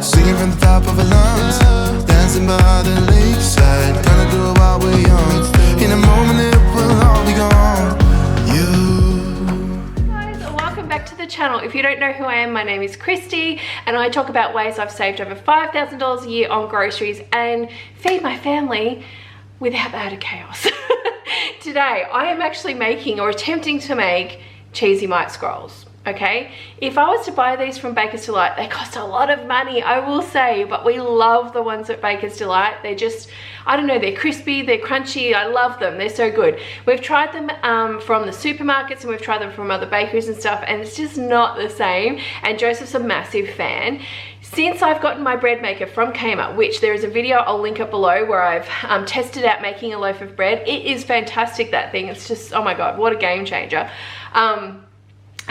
singing from the top of our lungs, dancing by the lakeside, gonna do it while we're young. In a moment it will all be gone. Welcome back to the channel. If you don't know who I am, my name is Christy and I talk about ways I've saved over $5,000 a year on groceries and feed my family without the added chaos. Today I am actually making or attempting to make cheesy mite scrolls. Okay, if I was to buy these from Baker's Delight, they cost a lot of money, I will say, but we love the ones at Baker's Delight. They're just, I don't know, they're crispy, they're crunchy, I love them, they're so good. We've tried them from the supermarkets and we've tried them from other bakeries and stuff, and it's just not the same, and Joseph's a massive fan. Since I've gotten my bread maker from Kmart, which there is a video, I'll link it below, where I've tested out making a loaf of bread. It is fantastic, that thing. It's just, oh my God, what a game changer.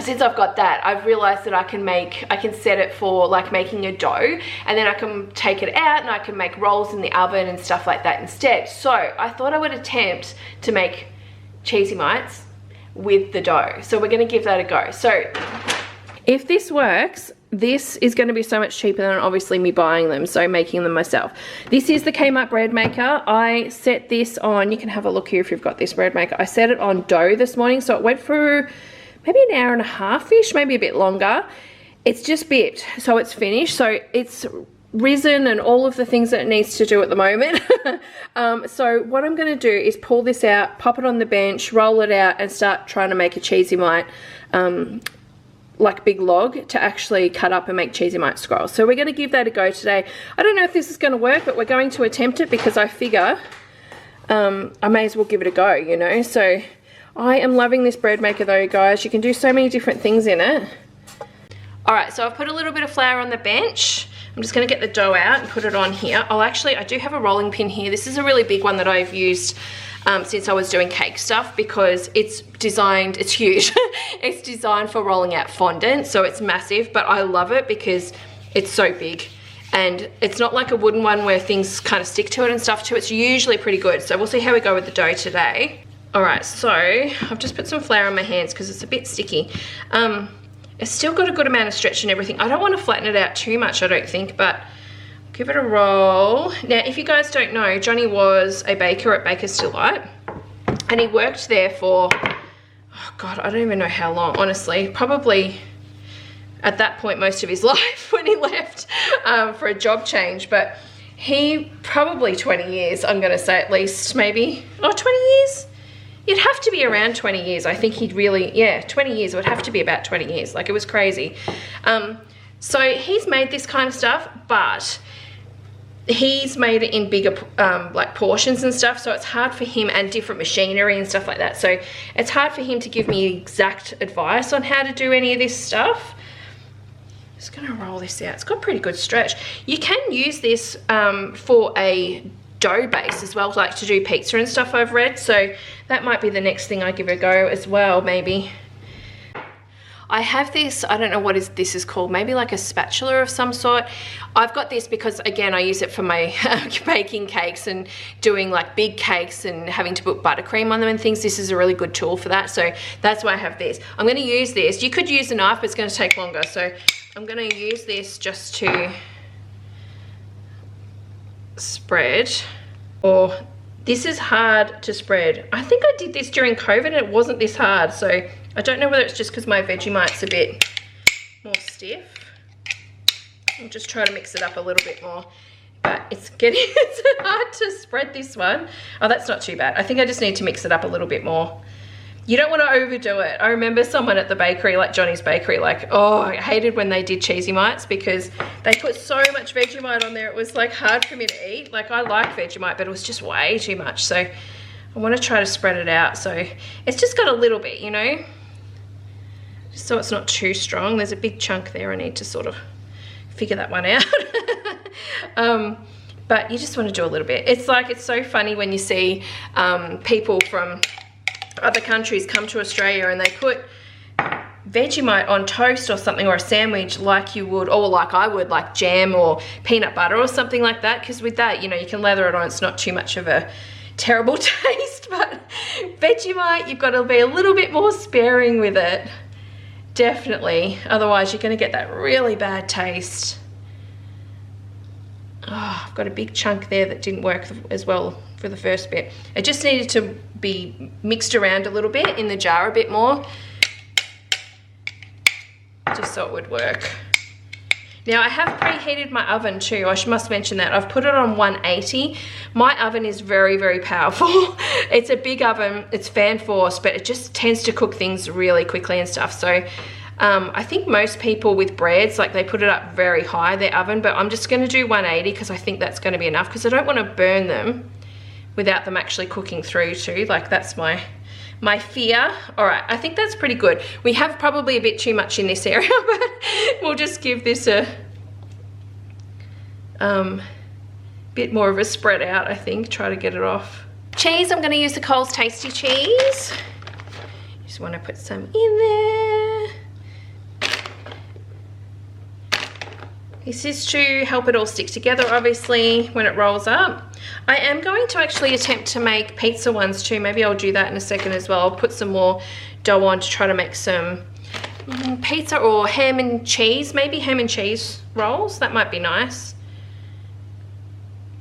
Since I've got that, I've realized that I can set it for like making a dough, and then I can take it out and I can make rolls in the oven and stuff like that instead. So I thought I would attempt to make cheesy mites with the dough. So we're gonna give that a go. So if this works, this is going to be so much cheaper than obviously me buying them, so making them myself. This is the Kmart bread maker. I set this on, you can have a look here if you've got this bread maker. I set it on dough this morning, so it went through maybe an hour and a half-ish, maybe a bit longer. It's just bipped, so it's finished. So it's risen and all of the things that it needs to do at the moment. So what I'm gonna do is pull this out, pop it on the bench, roll it out, and start trying to make a cheesy mite, like big log to actually cut up and make cheesy mite scrolls. So we're gonna give that a go today. I don't know if this is gonna work, but we're going to attempt it because I figure I may as well give it a go, you know? So I am loving this bread maker though, guys. You can do so many different things in it. All right, so I've put a little bit of flour on the bench. I'm just gonna get the dough out and put it on here. I do have a rolling pin here. This is a really big one that I've used since I was doing cake stuff, because it's designed, it's huge. It's designed for rolling out fondant, so it's massive, but I love it because it's so big. And it's not like a wooden one where things kind of stick to it and stuff too. It's usually pretty good. So we'll see how we go with the dough today. All right, so I've just put some flour on my hands because it's a bit sticky. It's still got a good amount of stretch and everything. I don't want to flatten it out too much, I don't think, but give it a roll. Now, if you guys don't know, Johnny was a baker at Baker's Delight, and he worked there for, oh God, I don't even know how long, honestly. Probably at that point most of his life when he left for a job change, but he probably 20 years, I'm gonna say at least, maybe, oh, 20 years? It'd have to be around 20 years. I think he'd really, yeah, 20 years. It would have to be about 20 years. Like, it was crazy. So he's made this kind of stuff, but he's made it in bigger like portions and stuff, so it's hard for him, and different machinery and stuff like that. So it's hard for him to give me exact advice on how to do any of this stuff. Just gonna roll this out. It's got pretty good stretch. You can use this for a dough base as well, like to do pizza and stuff, I've read. So that might be the next thing I give it a go as well, maybe. I have this, I don't know what this is called, maybe like a spatula of some sort. I've got this because, again, I use it for my baking cakes and doing like big cakes and having to put buttercream on them and things. This is a really good tool for that, so that's why I have this. I'm going to use this. You could use a knife, but it's going to take longer, so I'm going to use this just to spread. Or this is hard to spread. I think I did this during COVID and it wasn't this hard, so I don't know whether it's just because my Vegemite's a bit more stiff. I'll just try to mix it up a little bit more, but it's hard to spread this one. Oh, that's not too bad. I think I just need to mix it up a little bit more. You don't want to overdo it. I remember someone at the bakery, like Johnny's bakery, like, oh, I hated when they did cheesy mites because they put so much Vegemite on there. It was like hard for me to eat. Like, I like Vegemite, but it was just way too much. So I want to try to spread it out. So it's just got a little bit, you know, just so it's not too strong. There's a big chunk there. I need to sort of figure that one out. But you just want to do a little bit. It's like, it's so funny when you see people from other countries come to Australia and they put Vegemite on toast or something, or a sandwich, like you would, or like I would, like jam or peanut butter or something like that, because with that, you know, you can lather it on. It's not too much of a terrible taste, but Vegemite, you've got to be a little bit more sparing with it, definitely. Otherwise you're going to get that really bad taste. got a big chunk there that didn't work as well for the first bit. It just needed to be mixed around a little bit in the jar a bit more, just so it would work. Now I have preheated my oven too. I must mention that. I've put it on 180. My oven is very, very powerful. It's a big oven, it's fan force, but it just tends to cook things really quickly and stuff. So I think most people with breads, like they put it up very high, their oven, but I'm just gonna do 180 because I think that's gonna be enough, because I don't wanna burn them without them actually cooking through too. Like that's my fear. All right, I think that's pretty good. We have probably a bit too much in this area, but we'll just give this a bit more of a spread out, I think. Try to get it off. Cheese, I'm gonna use the Coles Tasty cheese. Just wanna put some in there. This is to help it all stick together, obviously, when it rolls up. I am going to actually attempt to make pizza ones too. Maybe I'll do that in a second as well. I'll put some more dough on to try to make some pizza or ham and cheese, maybe ham and cheese rolls. That might be nice.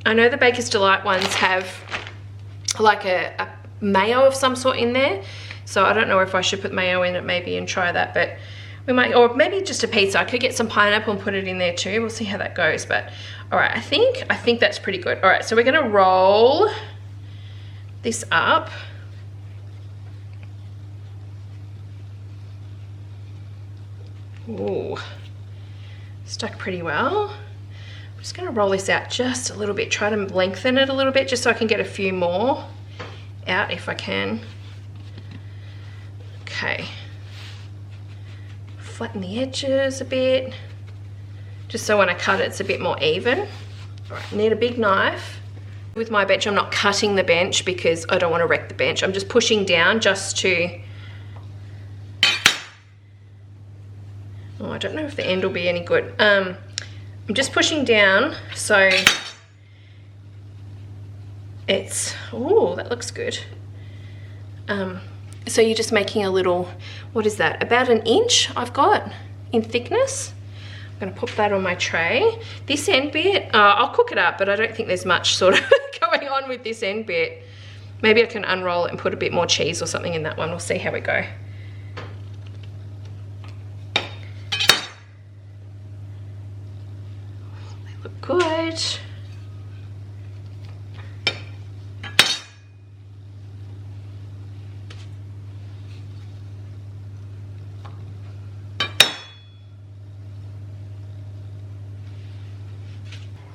I know the Baker's Delight ones have like a mayo of some sort in there. So I don't know if I should put mayo in it maybe and try that, but we might, or maybe just a pizza. I could get some pineapple and put it in there too. We'll see how that goes. But all right, I think that's pretty good. All right, so we're gonna roll this up. Ooh, stuck pretty well. I'm just gonna roll this out just a little bit. Try to lengthen it a little bit just so I can get a few more out if I can. Okay. Flatten the edges a bit, just so when I cut it, it's a bit more even. All right, need a big knife. With my bench, I'm not cutting the bench because I don't want to wreck the bench. I'm just pushing down just to, oh, I don't know if the end will be any good. I'm just pushing down so it's, oh, that looks good. So you're just making a little, what is that? About 1 inch I've got in thickness. I'm gonna put that on my tray. This end bit, I'll cook it up, but I don't think there's much sort of going on with this end bit. Maybe I can unroll it and put a bit more cheese or something in that one. We'll see how we go. They look good.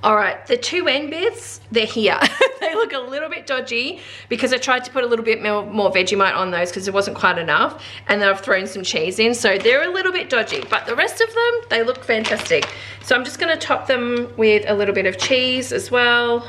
All right, the two end bits, they're here. They look a little bit dodgy because I tried to put a little bit more Vegemite on those because it wasn't quite enough, and then I've thrown some cheese in, so they're a little bit dodgy, but the rest of them, they look fantastic. So I'm just gonna top them with a little bit of cheese as well.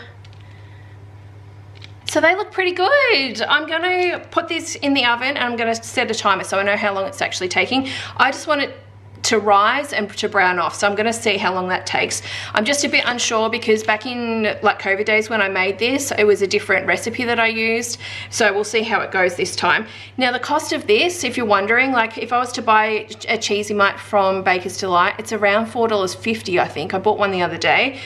So they look pretty good. I'm gonna put this in the oven and I'm gonna set a timer so I know how long it's actually taking. I just want it to rise and to brown off, so I'm gonna see how long that takes. I'm just a bit unsure because back in like COVID days when I made this, it was a different recipe that I used, so we'll see how it goes this time. Now the cost of this, if you're wondering, like if I was to buy a Cheesy-Mite from Baker's Delight, it's around $4.50 I think. I bought one the other day.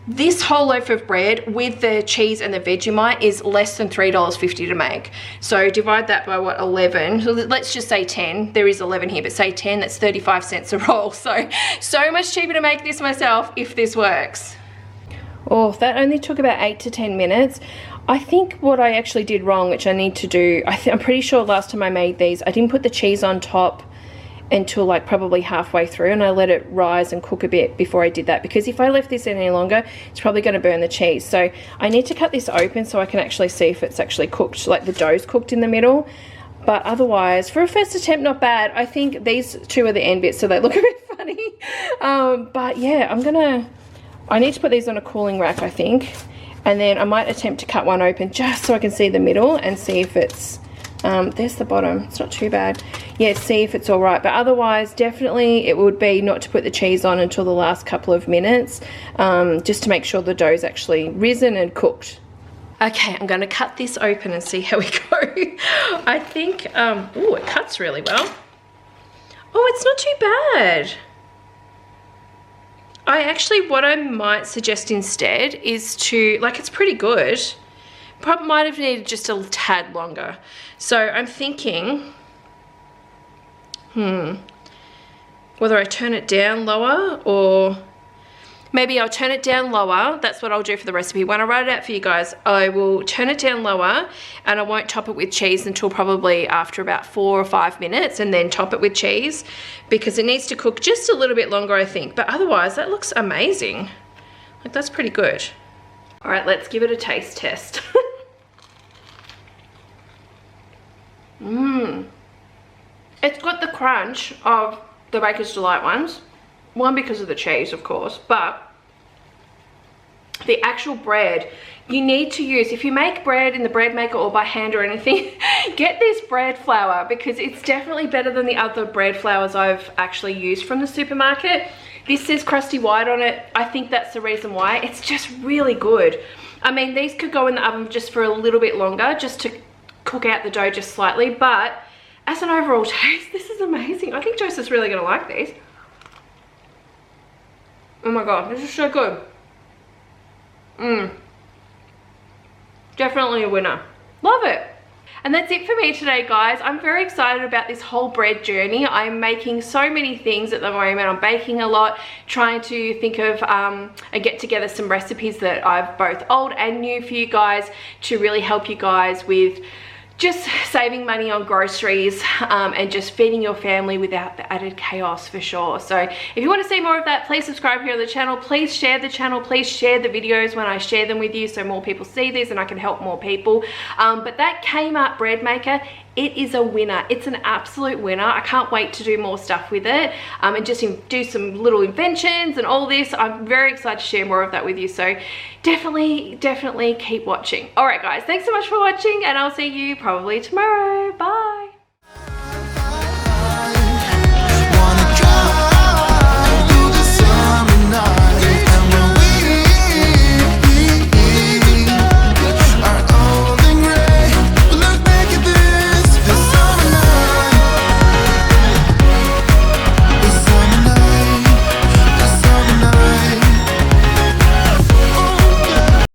This whole loaf of bread with the cheese and the Vegemite is less than $3.50 to make. So divide that by what, 11? So let's just say 10. There is 11 here, but say 10, that's 35 cents a roll. So much cheaper to make this myself if this works. Oh, that only took about 8 to 10 minutes. I think what I actually did wrong, which I need to do, I'm pretty sure last time I made these, I didn't put the cheese on top until like probably halfway through, and I let it rise and cook a bit before I did that, because if I left this any longer it's probably going to burn the cheese. So I need to cut this open so I can actually see if it's actually cooked, like the dough's cooked in the middle. But otherwise, for a first attempt, not bad. I think these two are the end bits, so they look a bit funny. But yeah, I need to put these on a cooling rack, I think, and then I might attempt to cut one open just so I can see the middle and see if it's there's the bottom, it's not too bad. Yeah, see if it's all right, but otherwise definitely it would be not to put the cheese on until the last couple of minutes, just to make sure the dough's actually risen and cooked. Okay, I'm going to cut this open and see how we go. I think, oh, it cuts really well. Oh, it's not too bad. what I might suggest instead is to, like, it's pretty good. Probably might have needed just a tad longer. So I'm thinking, whether I turn it down lower, or maybe I'll turn it down lower. That's what I'll do for the recipe. When I write it out for you guys, I will turn it down lower, and I won't top it with cheese until probably after about 4 or 5 minutes, and then top it with cheese, because it needs to cook just a little bit longer, I think. But otherwise, that looks amazing. Like, that's pretty good. All right, let's give it a taste test. It's got the crunch of the Baker's Delight ones. One, because of the cheese, of course, but the actual bread, you need to use, if you make bread in the bread maker or by hand or anything, get this bread flour, because it's definitely better than the other bread flours I've actually used from the supermarket. This says crusty white on it. I think that's the reason why. It's just really good. I mean, these could go in the oven just for a little bit longer, just to cook out the dough just slightly, but as an overall taste, this is amazing. I think Joseph's really gonna like these. Oh my god, this is so good. Definitely a winner. Love it. And that's it for me today, guys. I'm very excited about this whole bread journey. I'm making so many things at the moment. I'm baking a lot, trying to think of and get together some recipes that I've both old and new for you guys, to really help you guys with just saving money on groceries and just feeding your family without the added chaos, for sure. So if you want to see more of that, please subscribe here on the channel. Please share the channel. Please share the videos when I share them with you, so more people see these and I can help more people. But that Kmart bread maker, it is a winner. It's an absolute winner. I can't wait to do more stuff with it and just do some little inventions and all this. I'm very excited to share more of that with you. So definitely keep watching. All right, guys, thanks so much for watching, and I'll see you probably tomorrow. Bye.